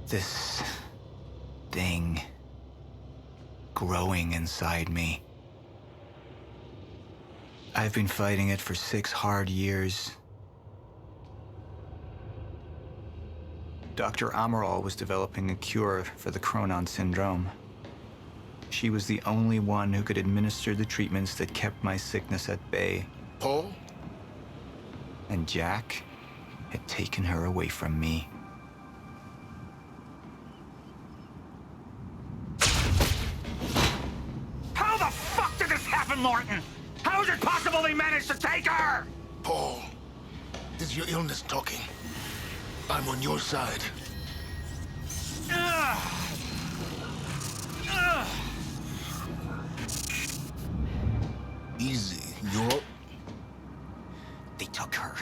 This thing growing inside me. I've been fighting it for 6 hard years. Dr. Amaral was developing a cure for the Chronon syndrome. She was the only one who could administer the treatments that kept my sickness at bay. Paul? And Jack had taken her away from me. How the fuck did this happen, Morton? How is it possible they managed to take her? Paul, is your illness talking? I'm on your side. Easy, you're... They took her.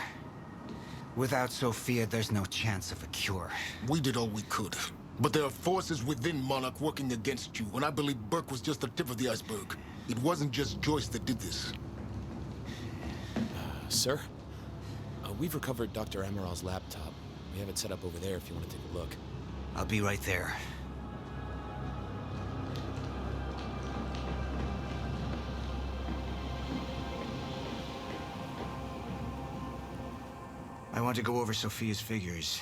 Without Sophia, there's no chance of a cure. We did all we could. But there are forces within Monarch working against you, and I believe Burke was just the tip of the iceberg. It wasn't just Joyce that did this. Sir? We've recovered Dr. Amaral's laptop. We have it set up over there if you want to take a look. I'll be right there. I want to go over Sophia's figures.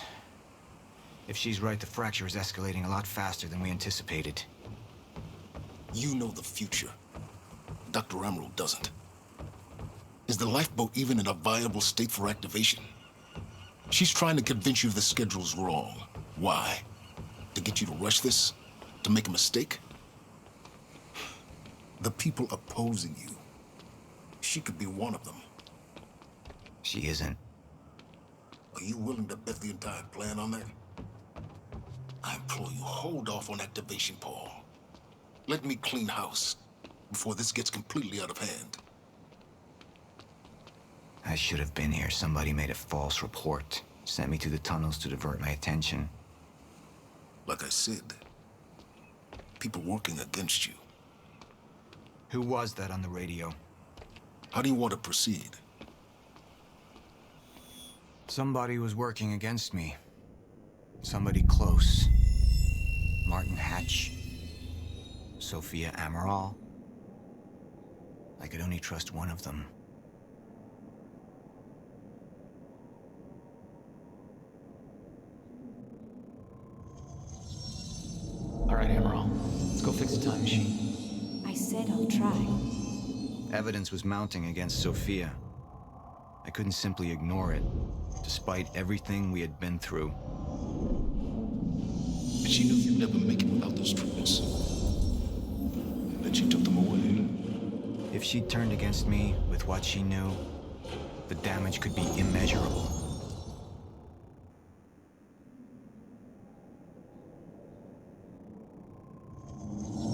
If she's right, the fracture is escalating a lot faster than we anticipated. You know the future. Dr. Amaral doesn't. Is the lifeboat even in a viable state for activation? She's trying to convince you the schedule's wrong. Why? To get you to rush this? To make a mistake? The people opposing you. She could be one of them. She isn't. Are you willing to bet the entire plan on that? I implore you, hold off on activation, Paul. Let me clean house before this gets completely out of hand. I should have been here. Somebody made a false report. Sent me to the tunnels to divert my attention. Like I said, people working against you. Who was that on the radio? How do you want to proceed? Somebody was working against me. Somebody close. Martin Hatch. Sophia Amaral. I could only trust one of them. All right, Amaral. Let's go fix the time machine. I said I'll try. Evidence was mounting against Sophia. I couldn't simply ignore it, despite everything we had been through. And she knew you'd never make it without those treatments. And then she took them away. If she'd turned against me with what she knew, the damage could be immeasurable.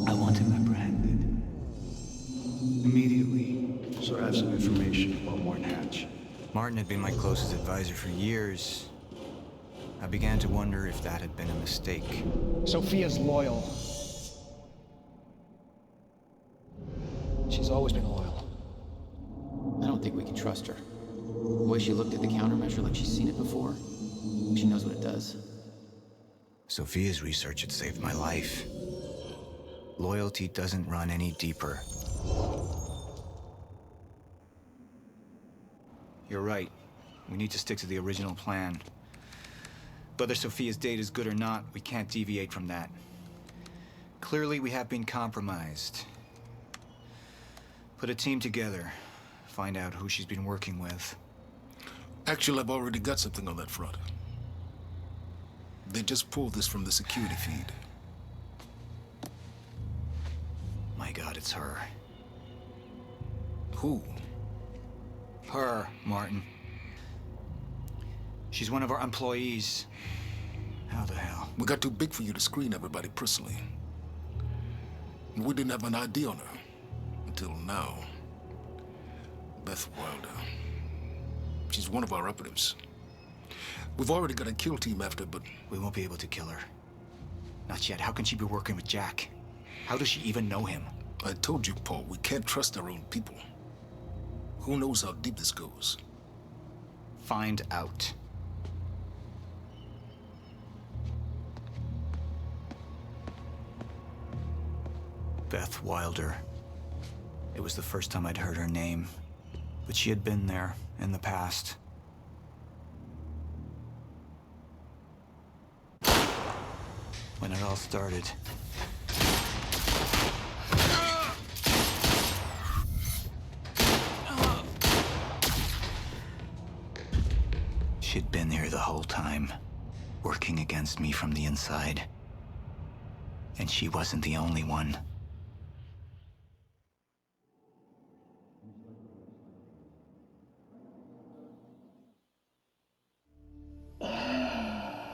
I want him apprehended. Immediately, so I have some information about Martin Hatch. Martin had been my closest advisor for years. I began to wonder if that had been a mistake. Sophia's loyal. She's always been loyal. I don't think we can trust her. The way she looked at the countermeasure like she's seen it before. She knows what it does. Sophia's research had saved my life. Loyalty doesn't run any deeper. You're right. We need to stick to the original plan. Whether Sophia's date is good or not, we can't deviate from that. Clearly, we have been compromised. Put a team together. Find out who she's been working with. Actually, I've already got something on that front. They just pulled this from the security feed. My God, it's her. Who? Her, Martin. She's one of our employees. How the hell? We got too big for you to screen everybody personally. And we didn't have an ID on her. Until now. Beth Wilder. She's one of our operatives. We've already got a kill team after, but... We won't be able to kill her. Not yet. How can she be working with Jack? How does she even know him? I told you, Paul, we can't trust our own people. Who knows how deep this goes? Find out. Beth Wilder. It was the first time I'd heard her name, but she had been there in the past. When it all started. She'd been here the whole time, working against me from the inside. And she wasn't the only one.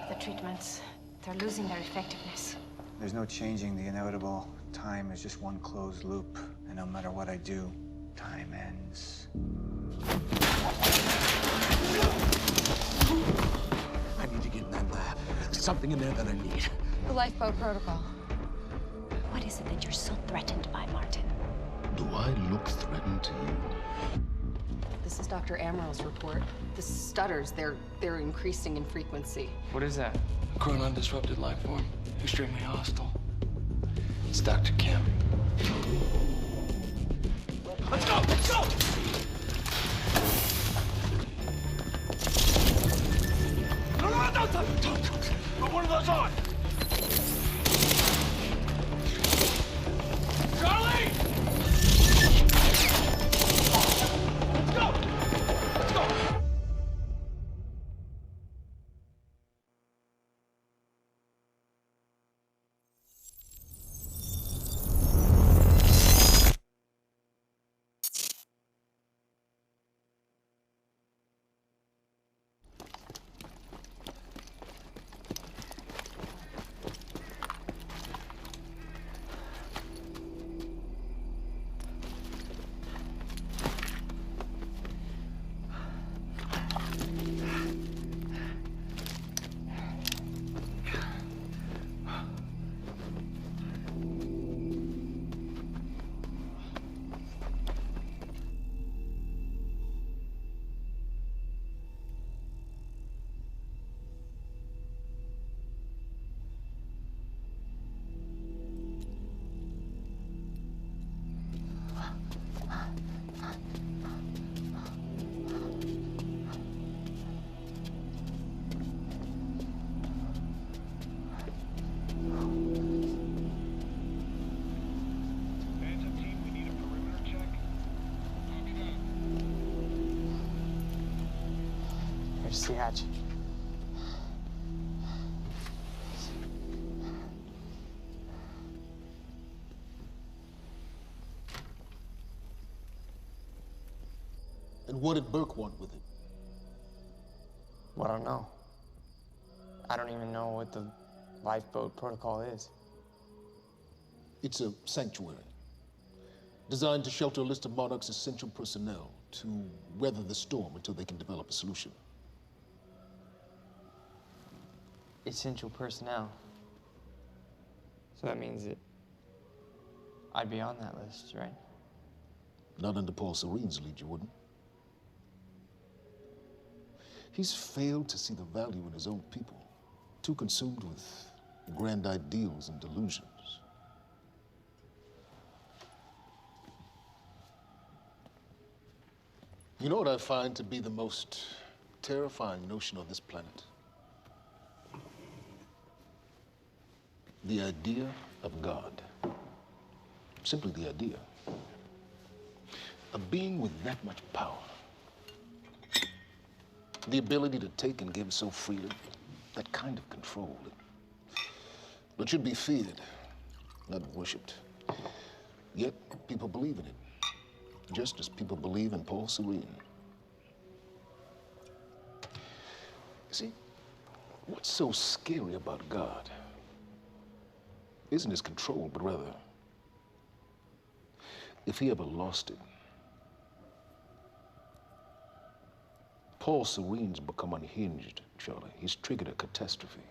The treatments, they're losing their effectiveness. There's no changing the inevitable. Time is just one closed loop, and no matter what I do, time ends. I need to get in that lab. There's something in there that I need. The lifeboat protocol. What is it that you're so threatened by, Martin? Do I look threatened to you? This is Dr. Amaril's report. The stutters, they're increasing in frequency. What is that? Chronon disrupted life form. Extremely hostile. It's Dr. Kim. Let's go! Let's go! No, don't. Put one of those on. Charlie! Let's go! Let's go! Here's the hatch. And what did Burke want with it? Well, I don't know. I don't even know what the lifeboat protocol is. It's a sanctuary, designed to shelter a list of Monarch's essential personnel to weather the storm until they can develop a solution. Essential personnel. So that means that I'd be on that list, right? Not under Paul Serene's lead, you wouldn't. He's failed to see the value in his own people, too consumed with grand ideals and delusions. You know what I find to be the most terrifying notion on this planet? The idea of God. Simply the idea. A being with that much power. The ability to take and give so freely. That kind of control. It should be feared, not worshipped. Yet people believe in it. Just as people believe in Paul Serene. See, what's so scary about God isn't his control, but rather, if he ever lost it. Paul Serene's become unhinged, Charlie. He's triggered a catastrophe.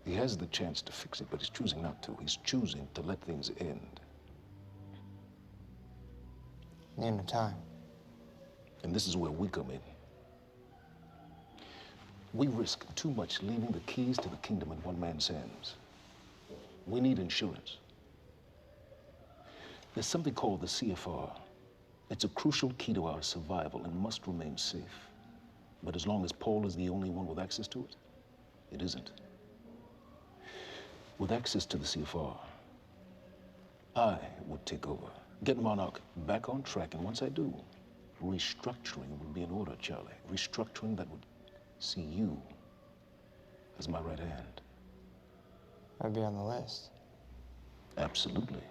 He has the chance to fix it, but he's choosing not to. He's choosing to let things end. The end of time. And this is where we come in. We risk too much leaving the keys to the kingdom in one man's hands. We need insurance. There's something called the CFR. It's a crucial key to our survival and must remain safe. But as long as Paul is the only one with access to it, it isn't. With access to the CFR, I would take over, get Monarch back on track, and once I do, restructuring would be in order, Charlie. Restructuring that would see you as my right hand. I'd be on the list. Absolutely.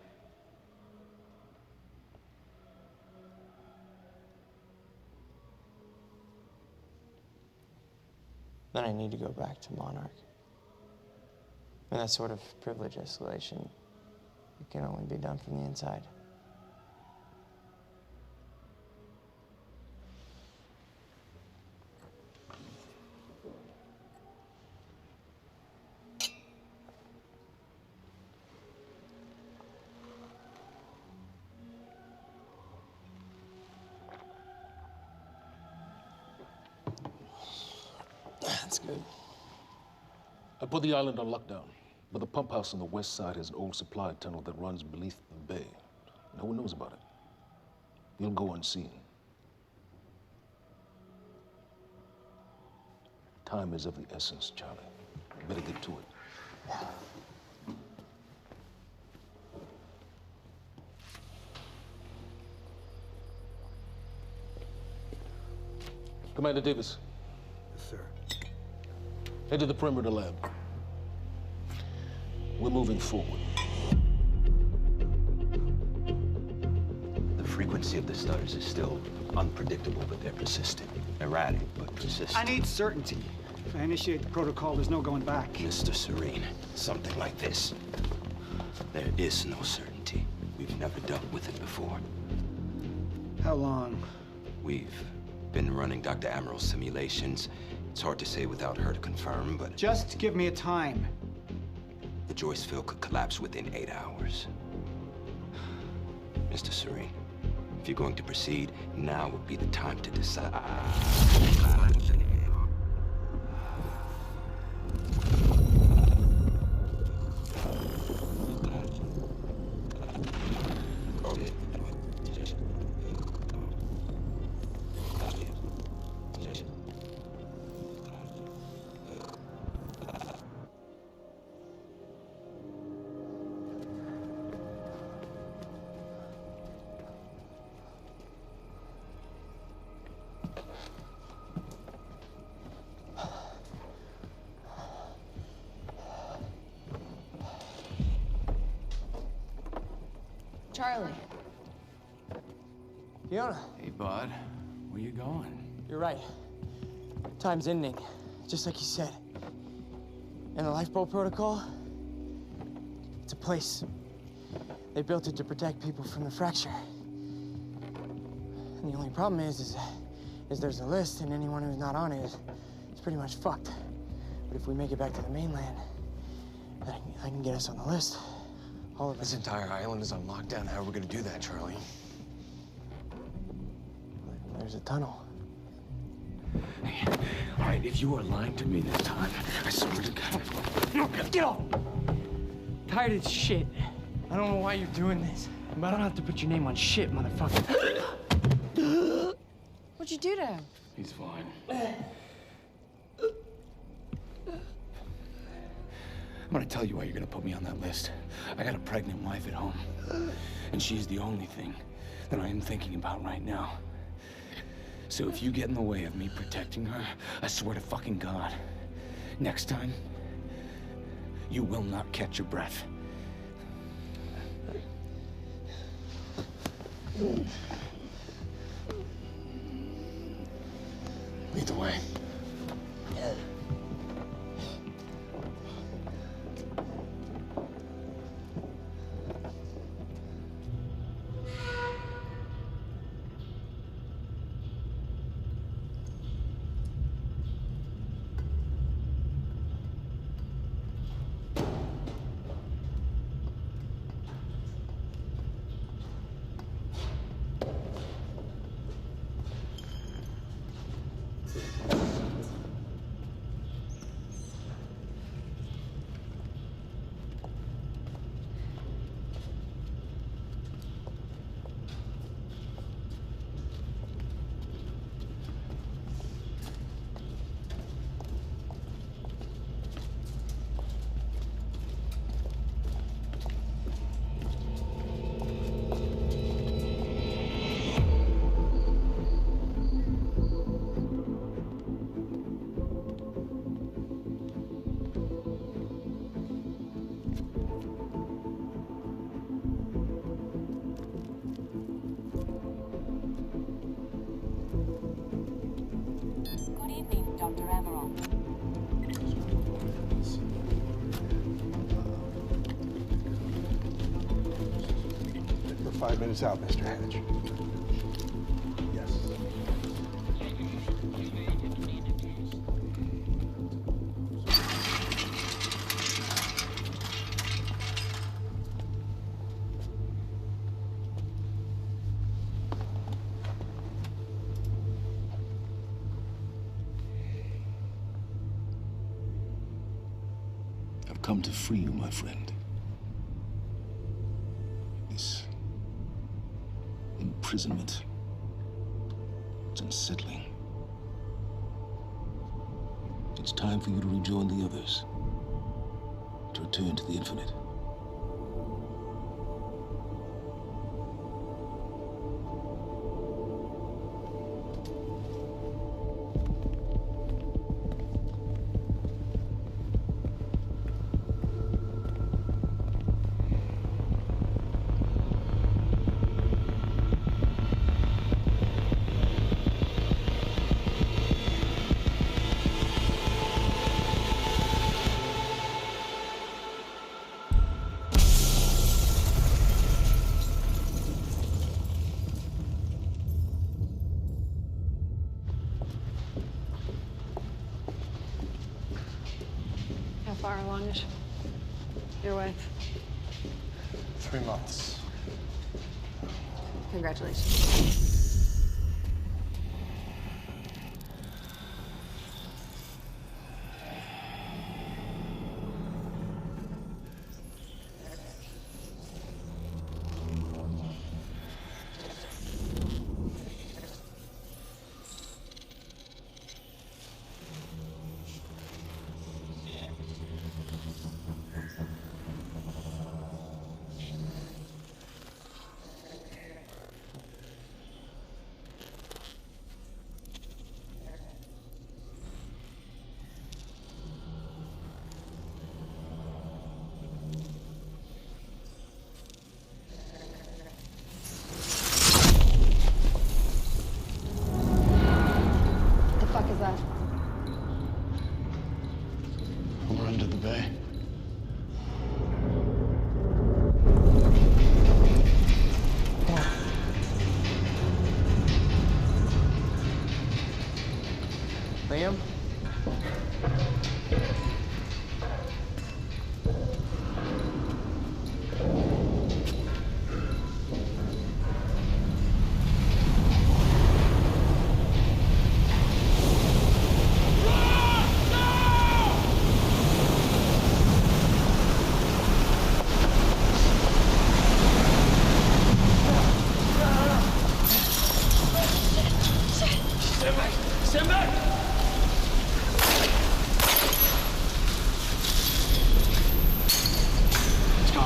Then I need to go back to Monarch. And that sort of privilege escalation, it can only be done from the inside. That's good. I put the island on lockdown, but the pump house on the west side has an old supply tunnel that runs beneath the bay. No one knows about it. You'll go unseen. Time is of the essence, Charlie. Better get to it. Commander Davis. Yes, sir. Head to the perimeter lab. We're moving forward. The frequency of the stutters is still unpredictable, but they're persistent. Erratic, but persistent. I need certainty. If I initiate the protocol, there's no going back. Mr. Serene, something like this. There is no certainty. We've never dealt with it before. How long? We've been running Dr. Amaril's simulations. It's hard to say without her to confirm, but... Just give me a time. The Joyce field could collapse within 8 hours. Mr. Serene, if you're going to proceed, now would be the time to decide. Charlie. Fiona. Hey, bud. Where you going? You're right. Time's ending, just like you said. And the lifeboat protocol? It's a place. They built it to protect people from the fracture. And the only problem is there's a list, and anyone who's not on it is pretty much fucked. But if we make it back to the mainland, that can get us on the list. All of This entire island is on lockdown. How are we gonna do that, Charlie? There's a tunnel. Hey, all right, if you are lying to me this time, I swear to God. Get off! Tired of this shit. I don't know why you're doing this, but I don't have to put your name on shit, motherfucker. What'd you do to him? He's fine. I'm gonna tell you why you're gonna put me on that list. I got a pregnant wife at home, and she's the only thing that I am thinking about right now. So if you get in the way of me protecting her, I swear to fucking God, next time, you will not catch your breath. Lead the way. 5 minutes out, Mr. Hatch. Yes. I've come to free you, my friend. This imprisonment, it's unsettling. It's time for you to rejoin the others, to return to the infinite. How far along is your wife? 3 months. Congratulations. Over under the bay. Liam? Stand back! Let's go.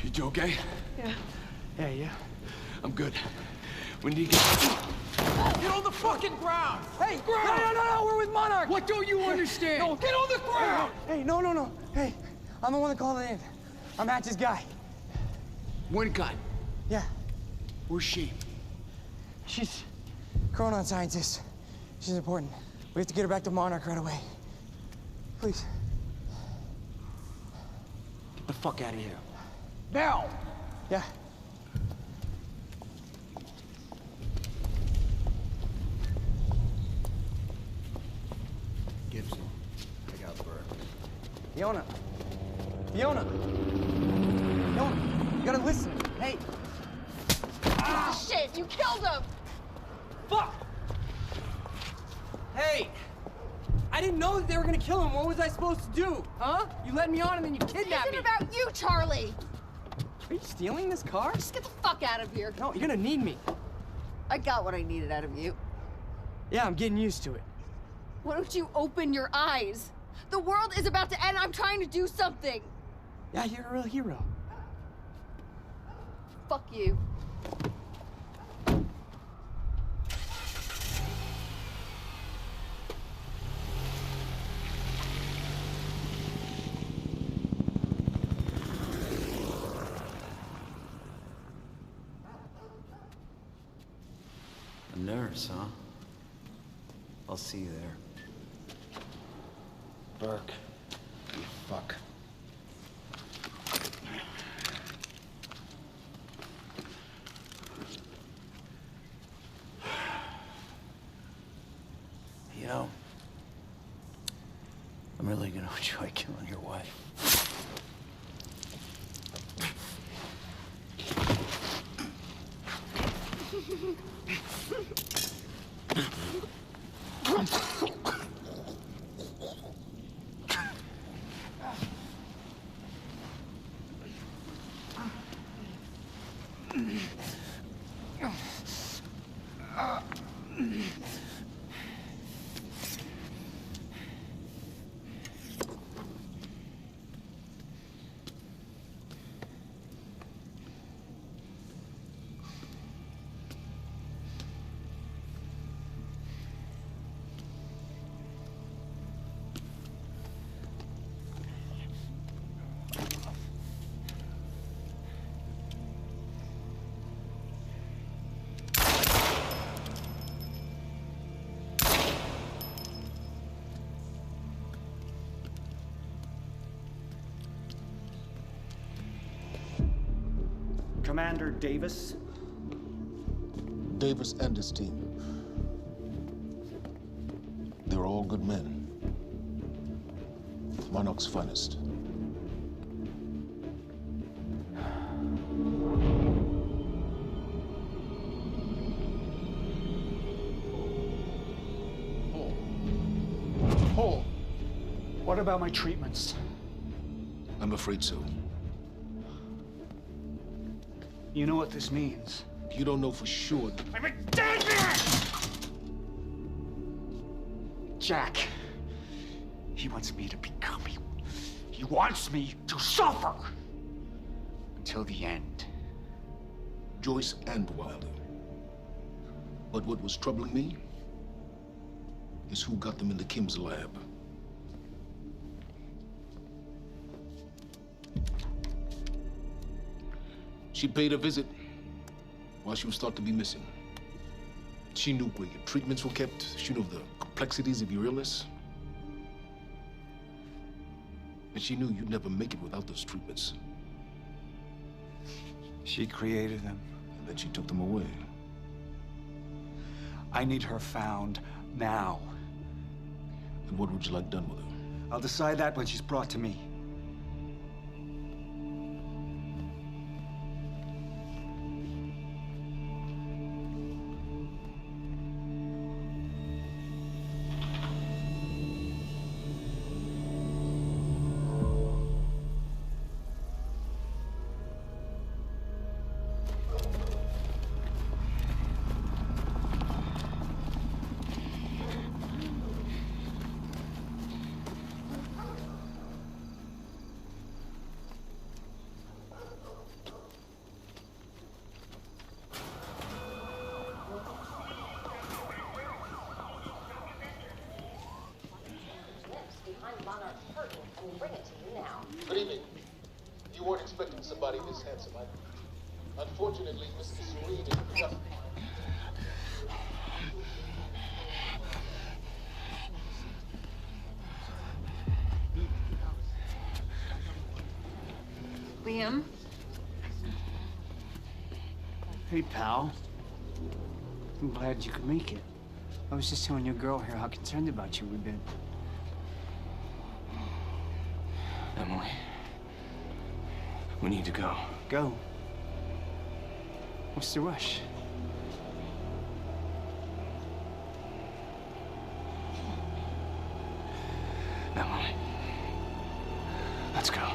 You two okay? Yeah. Yeah. I'm good. We need to get... Get on the fucking ground! Hey, ground! No, we're with Monarch! What don't you understand? No, get on the ground! Hey, no. Hey, I'm the one that called it in. I'm Hatch's guy. One gun. Yeah. Where's she? She's a Chronon scientist. She's important. We have to get her back to Monarch right away. Please. Get the fuck out of here. Now! Yeah. Gibson, take out Burke. Fiona, you gotta listen. Hey. Shit, you killed him! Fuck! Hey! I didn't know that they were gonna kill him. What was I supposed to do? Huh? You led me on and then you kidnapped me. This isn't about you, Charlie! Are you stealing this car? Just get the fuck out of here. No, you're gonna need me. I got what I needed out of you. Yeah, I'm getting used to it. Why don't you open your eyes? The world is about to end. I'm trying to do something. Yeah, you're a real hero. Fuck you. Paris, huh? I'll see you there. Burke, you fuck. You know, I'm really gonna enjoy killing your wife. Commander Davis? Davis and his team. They're all good men. Monarch's finest. Paul, what about my treatments? I'm afraid so. You know what this means? You don't know for sure. I'm in danger! Jack, he wants me to become you. He wants me to suffer until the end. Joyce and Wilder. But what was troubling me is who got them into Kim's lab. She paid a visit while she was thought to be missing. She knew where your treatments were kept. She knew the complexities of your illness. And she knew you'd never make it without those treatments. She created them. And then she took them away. I need her found now. And what would you like done with her? I'll decide that when she's brought to me. Good evening. You weren't expecting somebody this handsome. Unfortunately, Mr. Serene is just... Liam? Hey, pal. I'm glad you could make it. I was just telling your girl here how concerned about you we've been. Emily, we need to go. Go? What's the rush? Emily, let's go.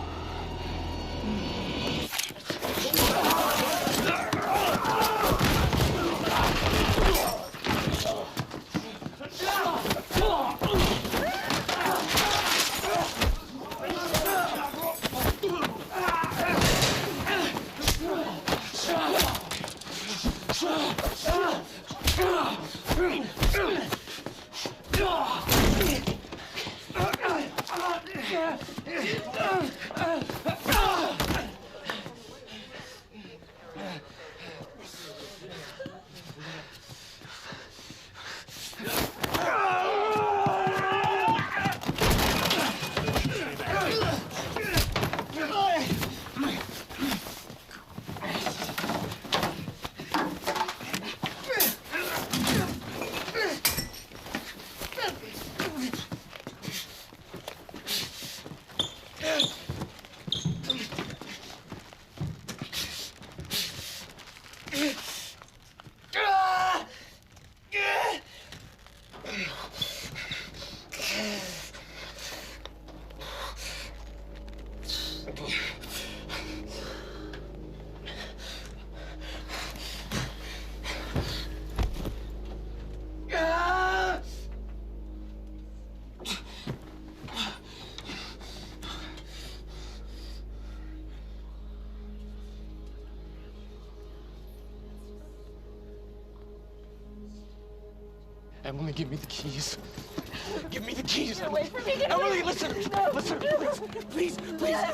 Emily, give me the keys. Give me the keys, Get away Emily. from me, get Emily, away. listen. No. Listen, please.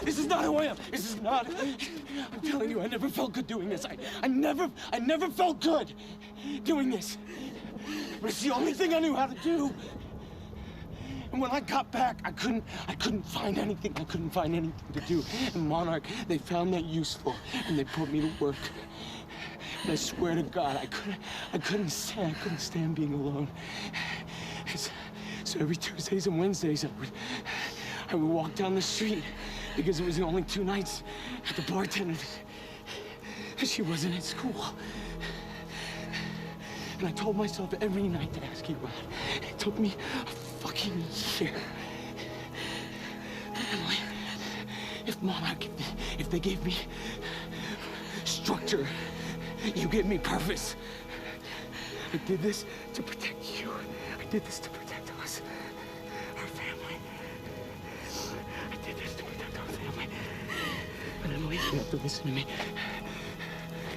This is not who I am. This is not. I'm telling you, I never felt good doing this. I never felt good doing this. But it's the only thing I knew how to do. And when I got back, I couldn't find anything. I couldn't find anything to do. And Monarch, they found that useful, and they put me to work. And I swear to God, I couldn't stand being alone. So every Tuesdays and Wednesdays, I would walk down the street because it was the only 2 nights that the bartender, she wasn't at school. And I told myself every night to ask you out. It took me a fucking year. Emily, if Monarch, if they gave me structure, you gave me purpose. I did this to protect you. I did this to protect us, our family. I did this to protect our family. But Emily, you have to listen to me.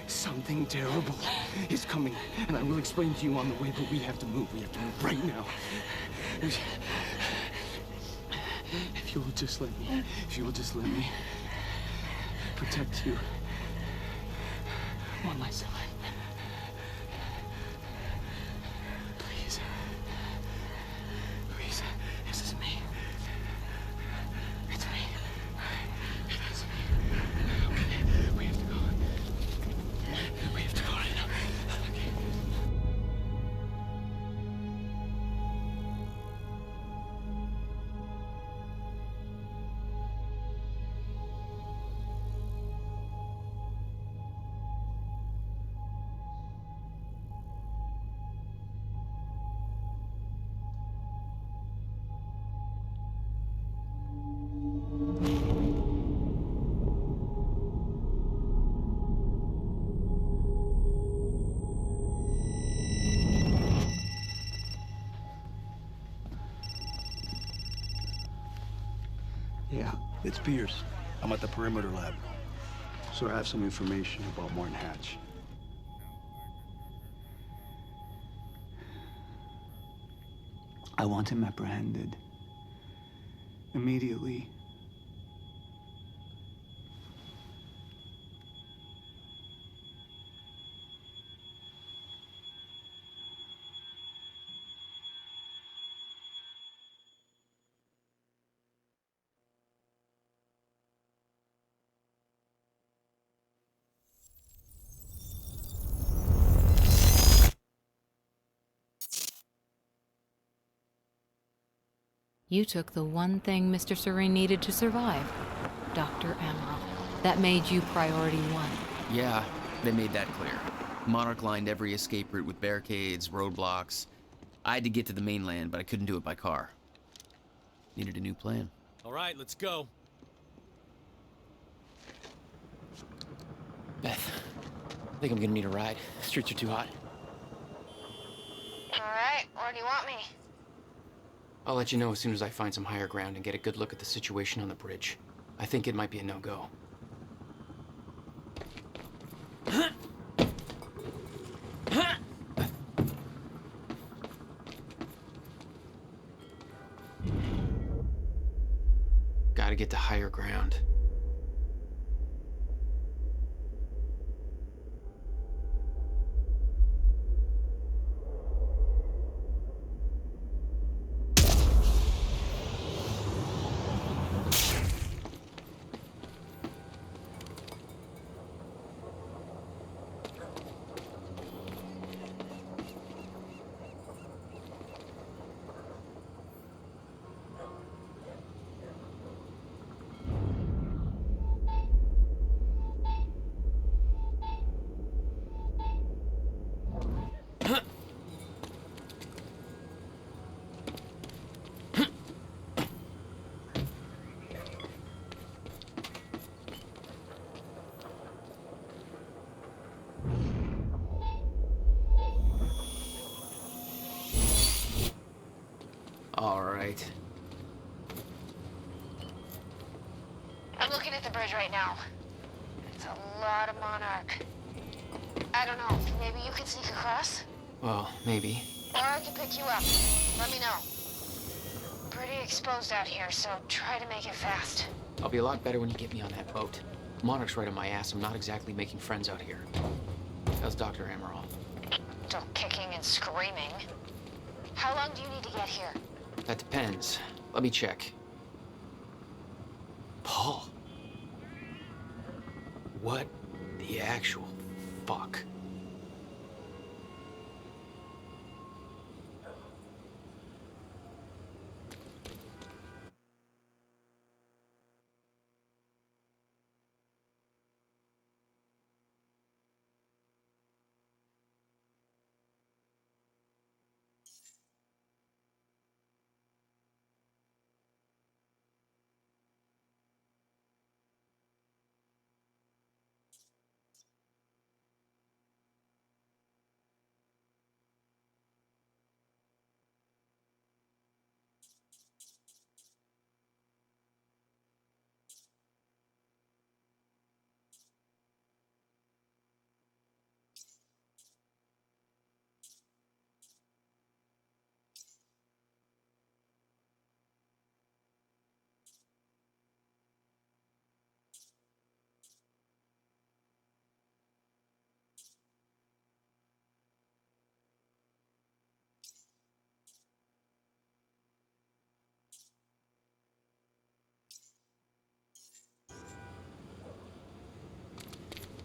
Something terrible is coming, and I will explain to you on the way, but we have to move. We have to move right now. If you will just let me protect you one last time. Please. Please. This is me. It's me. It is me. Okay. We have to go. We have to go right now. Okay. Yeah, it's Pierce. I'm at the perimeter lab. So I have some information about Martin Hatch. I want him apprehended. Immediately. You took the one thing Mr. Serene needed to survive, Dr. Amaral. That made you priority 1. Yeah, they made that clear. Monarch lined every escape route with barricades, roadblocks. I had to get to the mainland, but I couldn't do it by car. Needed a new plan. All right, let's go. Beth, I think I'm gonna need a ride. Streets are too hot. All right, where do you want me? I'll let you know as soon as I find some higher ground and get a good look at the situation on the bridge. I think it might be a no-go. Gotta get to higher ground. All right. I'm looking at the bridge right now. It's a lot of Monarch. I don't know, maybe you could sneak across? Well, maybe. Or I can pick you up. Let me know. Pretty exposed out here, so try to make it fast. I'll be a lot better when you get me on that boat. Monarch's right on my ass. I'm not exactly making friends out here. How's Dr. Amaral? Still kicking and screaming. How long do you need to get here? That depends. Let me check. Paul. What the actual fuck?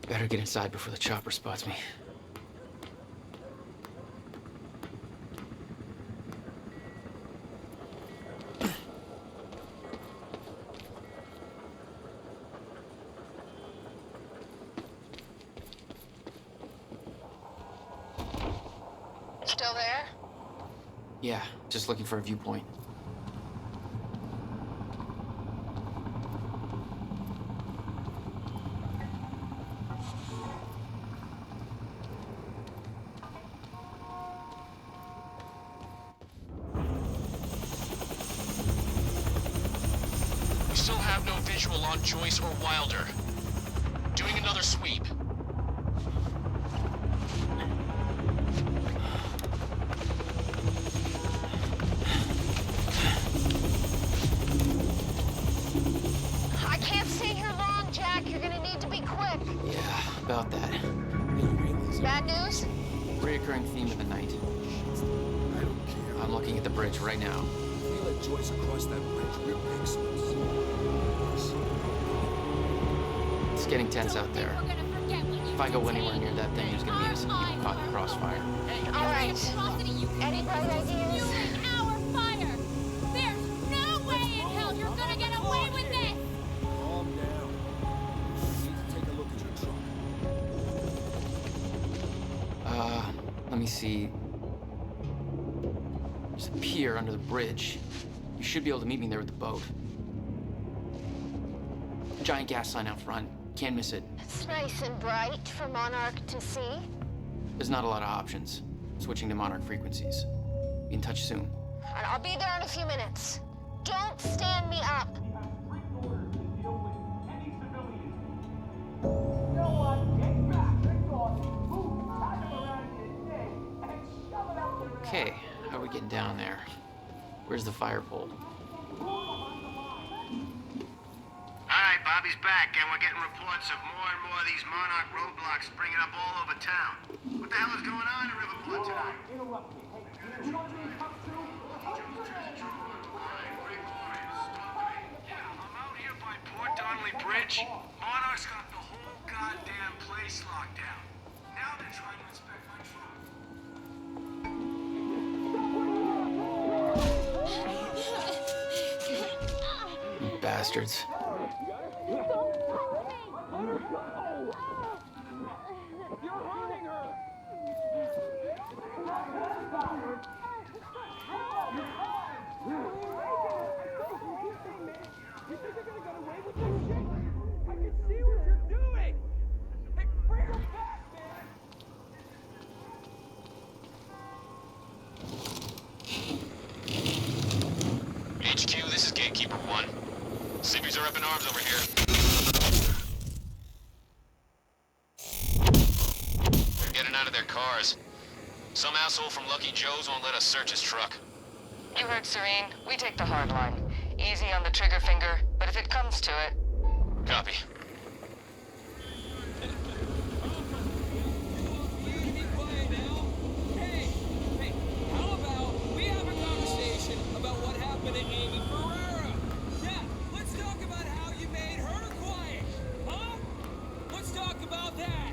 Better get inside before the chopper spots me. Still there? Yeah, just looking for a viewpoint. We still have no visual on Joyce or Wilder. Doing another sweep. I can't stay here long, Jack. You're gonna need to be quick. Yeah, about that. Bad news? Reoccurring theme of the night. I'm looking at the bridge right now. If we let Joyce across that bridge, we're excellent. It's getting tense out there. If I go anywhere near that thing, there's gonna be innocent people caught in the crossfire. All right. Any bright ideas? Our fire! There's no way in hell you're gonna get away with this! Calm down. You need to take a look at your truck. Let me see. There's a pier under the bridge. You should be able to meet me there with the boat. Giant gas sign out front. Can't miss it. It's nice and bright for Monarch to see. There's not a lot of options. Switching to Monarch frequencies. Be in touch soon. And I'll be there in a few minutes. Don't stand me up. Okay, how are we getting down there? Where's the fire pole? Alright, Bobby's back, and we're getting reports of more and more of these Monarch roadblocks springing up all over town. What the hell is going on in Riverport tonight? Yeah, I'm out here by Port Donnelly Bridge. Monarch's got the whole goddamn place locked down. Now they're trying to inspect my truck. Bastards. HQ, this is Gatekeeper 1. Civvies are up in arms over here. They're getting out of their cars. Some asshole from Lucky Joe's won't let us search his truck. You heard Serene. We take the hard line. Easy on the trigger finger, but if it comes to it... Copy. Hey, how about we have a conversation about what happened to Amy Ferreira? Yeah, let's talk about how you made her quiet, huh? Let's talk about that.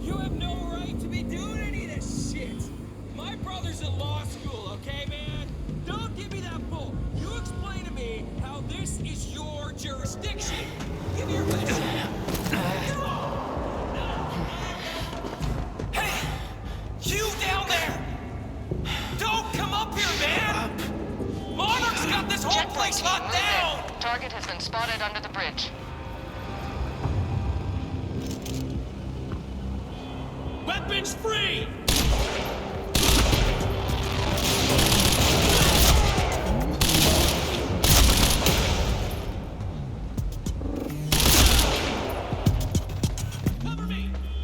You have no right to be doing any of this shit. My brother's in law school, okay, man? Don't give me that bull. You explain to me how this is your jurisdiction. Give me your best shot. Hey! You down there! Don't come up here, man! Monarch's got this whole place locked down! Target has been spotted under the bridge. Weapons free!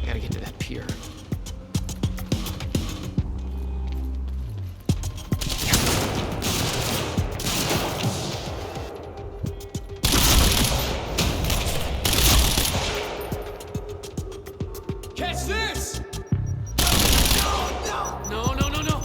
Gotta get to that pier. Catch this! No, no, no, no!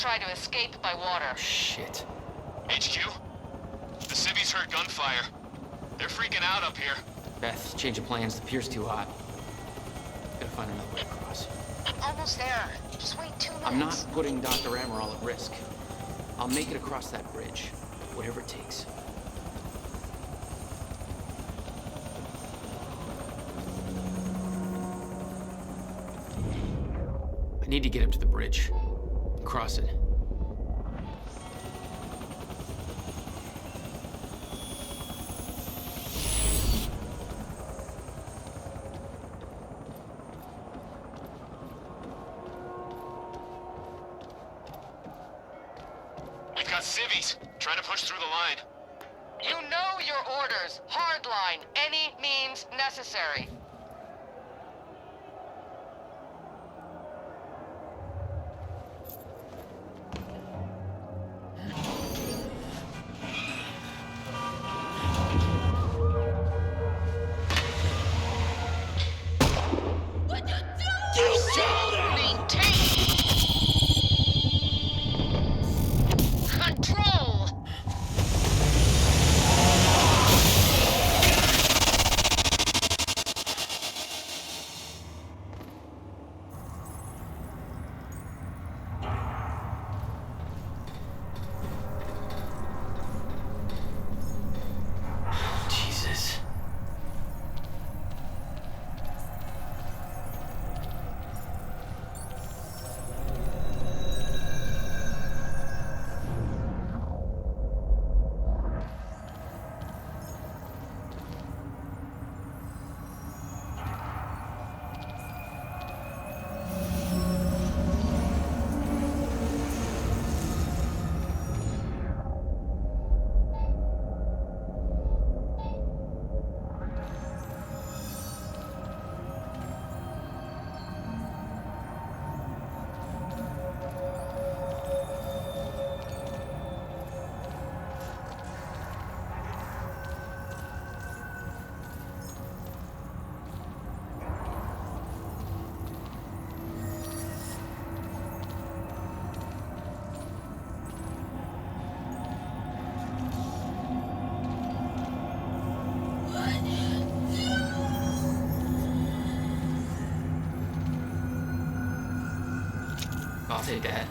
try to escape by water. Shit. HQ? The civvies heard gunfire. They're freaking out up here. Beth, change of plans. The pier's too hot. Gotta find another way across. Almost there. Just wait 2 minutes. I'm not putting Dr. Amaral at risk. I'll make it across that bridge. Whatever it takes. I need to get up to the bridge. Cross it. We've got civvies trying to push through the line. You know your orders. Hardline. Any means necessary. I'll take that.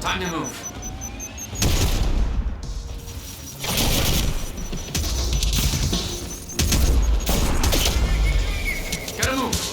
Time to move. Gotta move.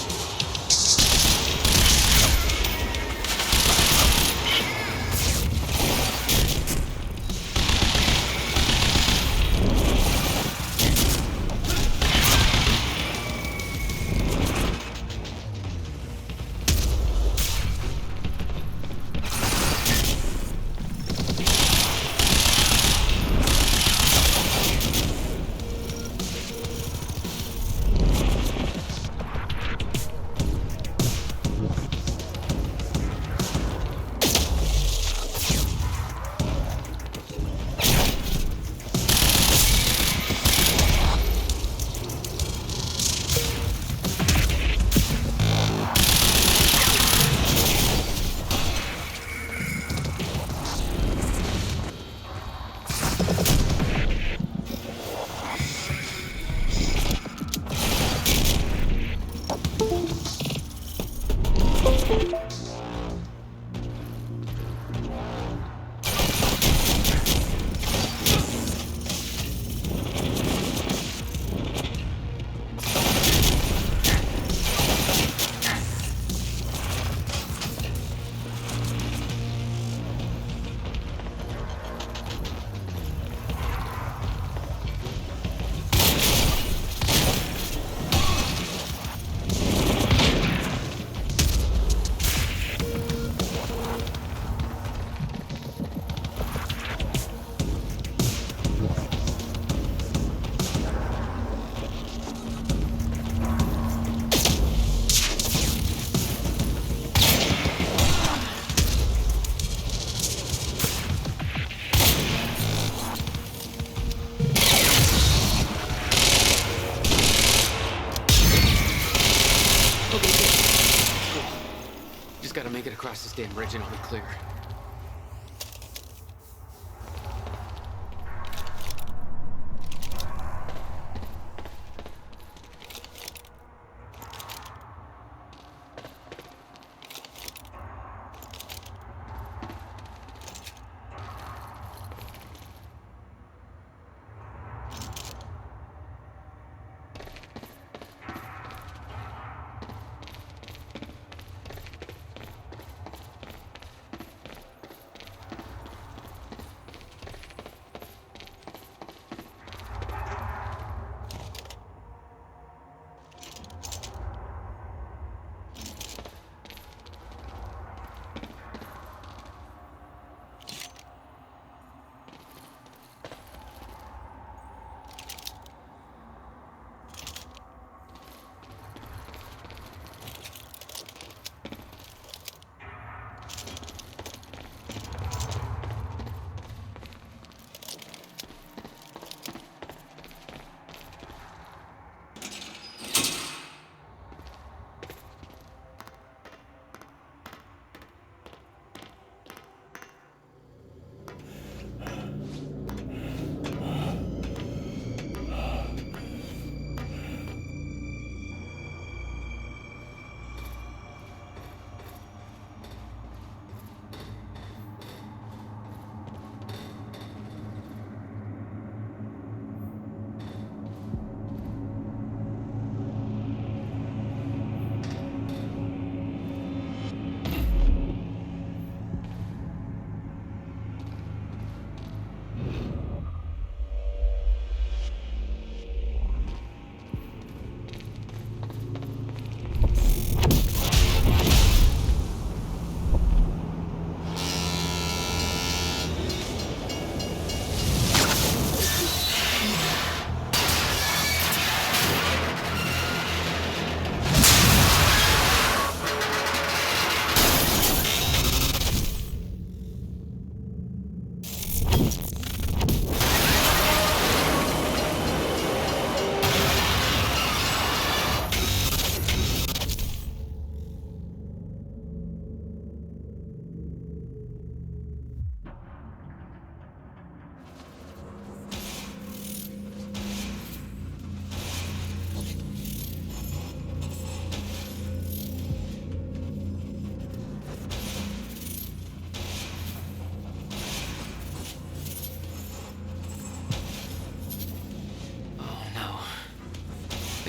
Make it across this damn bridge and I'll be clear.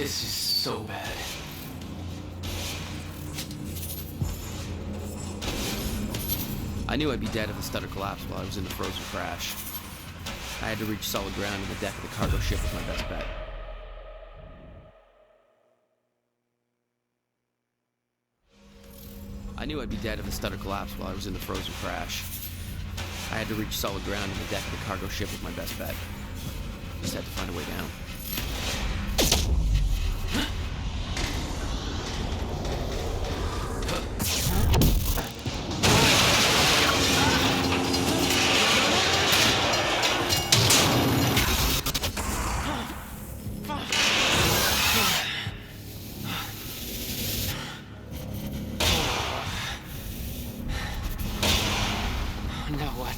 This is so bad. I knew I'd be dead if the stutter collapsed while I was in the frozen crash. I had to reach solid ground and the deck of the cargo ship was my best bet. I knew I'd be dead if the stutter collapsed while I was in the frozen crash. I had to reach solid ground and the deck of the cargo ship was my best bet. Just had to find a way down. Now what?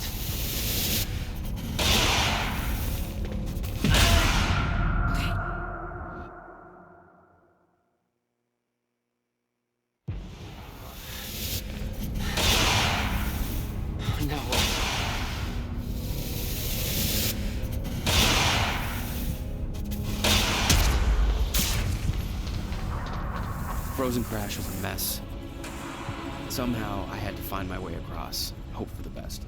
Now what? Frozen crash was a mess. Somehow I had to find my way across, hope for the best.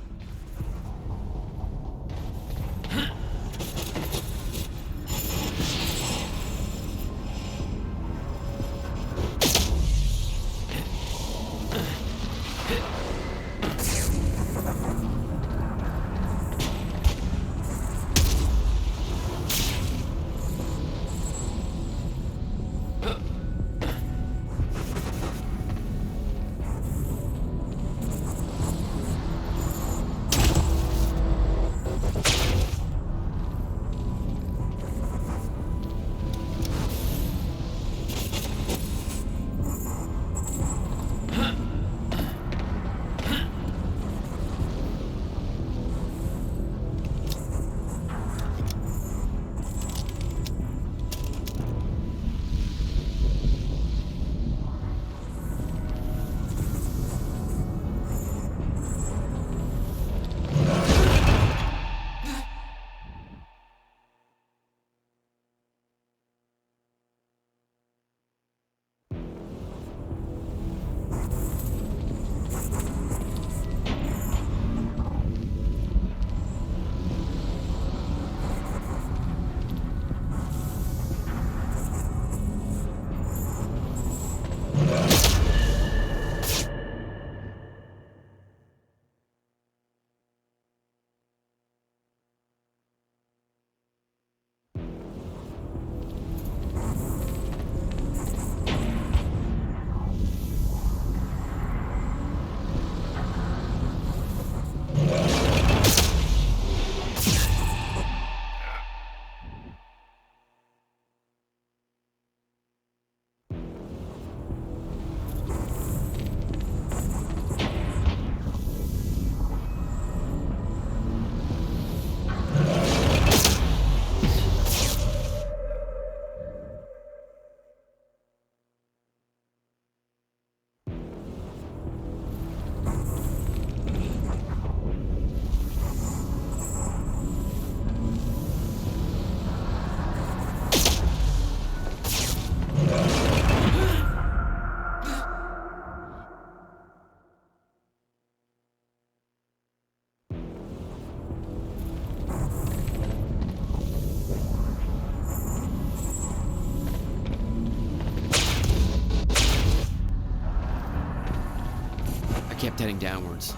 I kept heading downwards,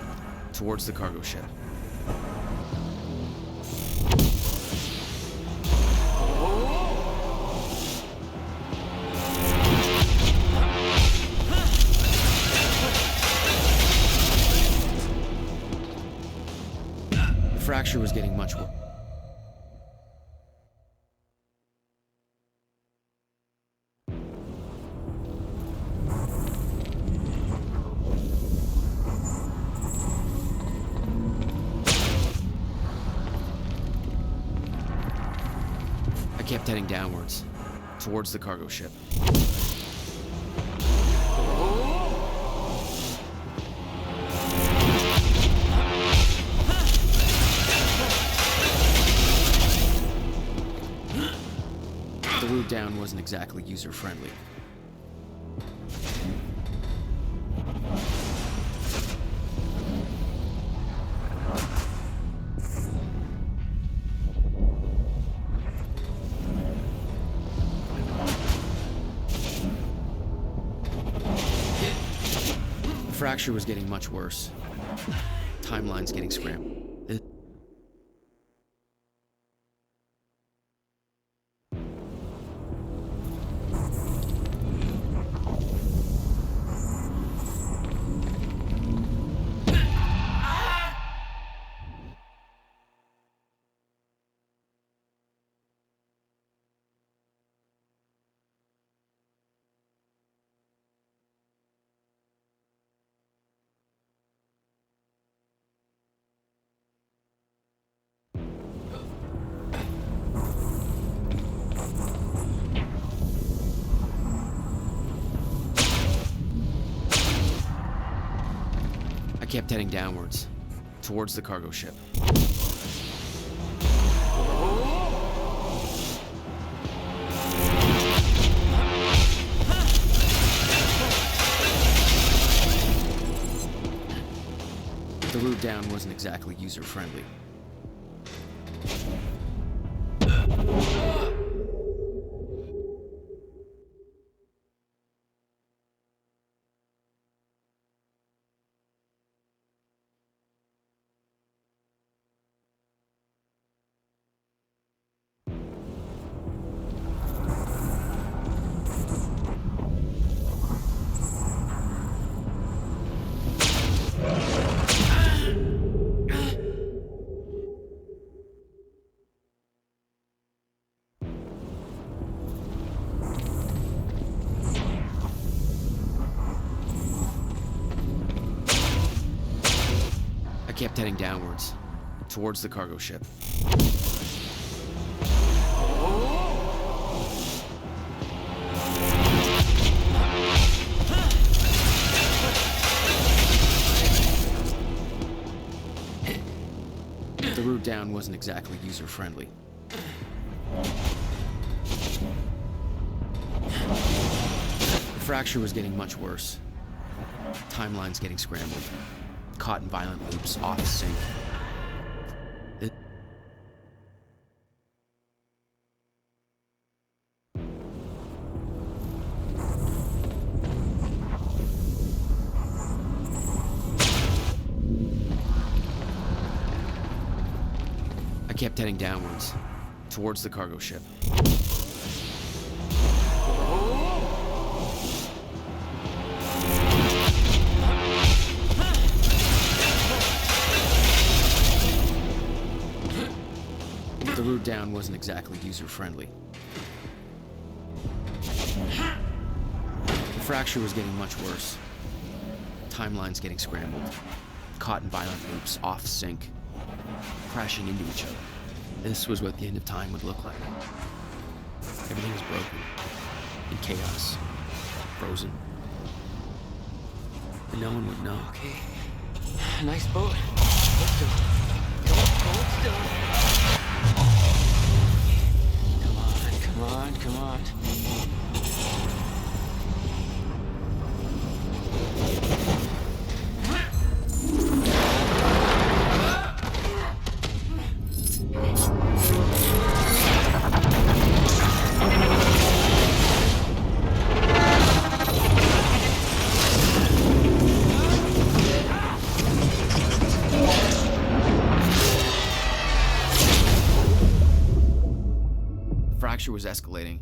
towards the cargo ship. The fracture was getting much worse. I kept heading downwards, towards the cargo ship. The root route down wasn't exactly user-friendly. The fracture was getting much worse. Timeline's getting scrambled. I kept heading downwards, towards the cargo ship. The route down wasn't exactly user-friendly. I kept heading downwards, towards the cargo ship. The route down wasn't exactly user-friendly. The fracture was getting much worse. Timeline's getting scrambled. Caught in violent loops, off sync. I kept heading downwards, towards the cargo ship. The route down wasn't exactly user-friendly. The fracture was getting much worse. Timeline's getting scrambled. Caught in violent loops, off sync. Crashing into each other. This was what the end of time would look like. Everything was broken. In chaos. Frozen. And no one would know. Okay. Nice boat. Let's go. Hold still. Come on, come on. Fracture was escalating.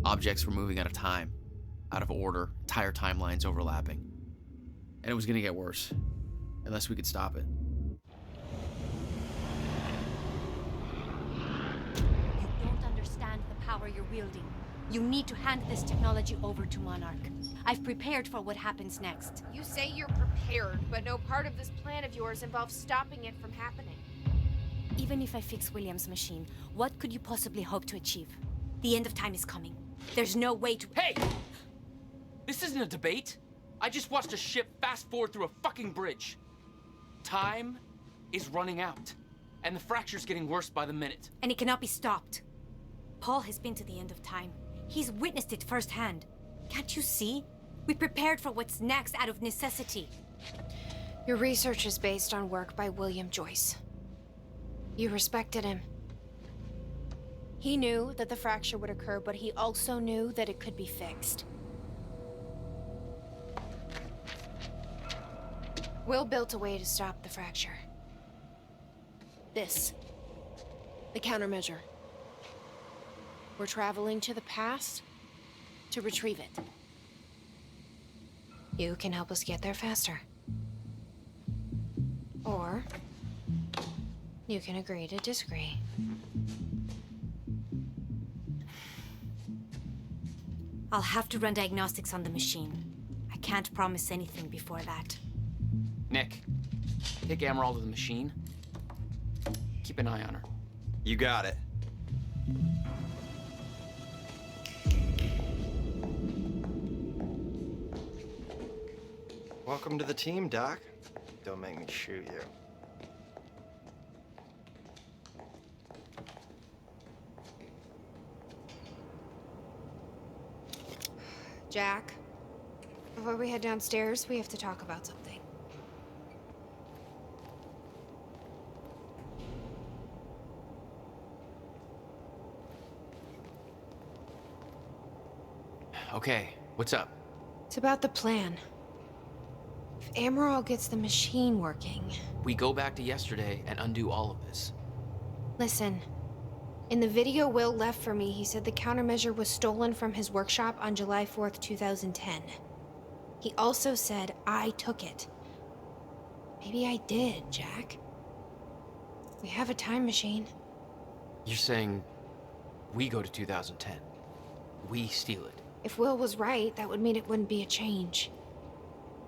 Objects were moving out of time, out of order, entire timelines overlapping. And it was gonna get worse, unless we could stop it. You don't understand the power you're wielding. You need to hand this technology over to Monarch. I've prepared for what happens next. You say you're prepared, but no part of this plan of yours involves stopping it from happening. Even if I fix William's machine, what could you possibly hope to achieve? The end of time is coming. There's no way to— Hey! This isn't a debate. I just watched a ship fast forward through a fucking bridge. Time is running out, and the fracture's getting worse by the minute. And it cannot be stopped. Paul has been to the end of time. He's witnessed it firsthand. Can't you see? We prepared for what's next out of necessity. Your research is based on work by William Joyce. You respected him. He knew that the fracture would occur, but he also knew that it could be fixed. Will built a way to stop the fracture. This. The countermeasure. We're traveling to the past to retrieve it. You can help us get there faster. Or you can agree to disagree. I'll have to run diagnostics on the machine. I can't promise anything before that. Nick, take Emerald to the machine. Keep an eye on her. You got it. Welcome to the team, Doc. Don't make me shoot you. Jack, before we head downstairs, we have to talk about something. Okay, what's up? It's about the plan. If Amaral gets the machine working... We go back to yesterday and undo all of this. Listen. In the video Will left for me, he said the countermeasure was stolen from his workshop on July 4th, 2010. He also said I took it. Maybe I did, Jack. We have a time machine. You're saying we go to 2010. We steal it. If Will was right, that would mean it wouldn't be a change.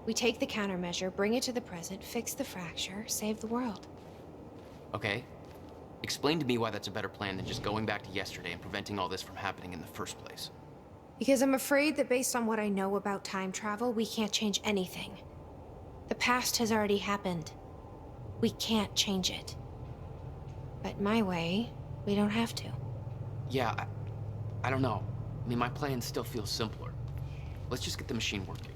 We take the countermeasure, bring it to the present, fix the fracture, save the world. Okay. Explain to me why that's a better plan than just going back to yesterday and preventing all this from happening in the first place. Because I'm afraid that based on what I know about time travel, we can't change anything. The past has already happened. We can't change it. But my way, we don't have to. Yeah, I don't know. I mean, my plan still feels simpler. Let's just get the machine working.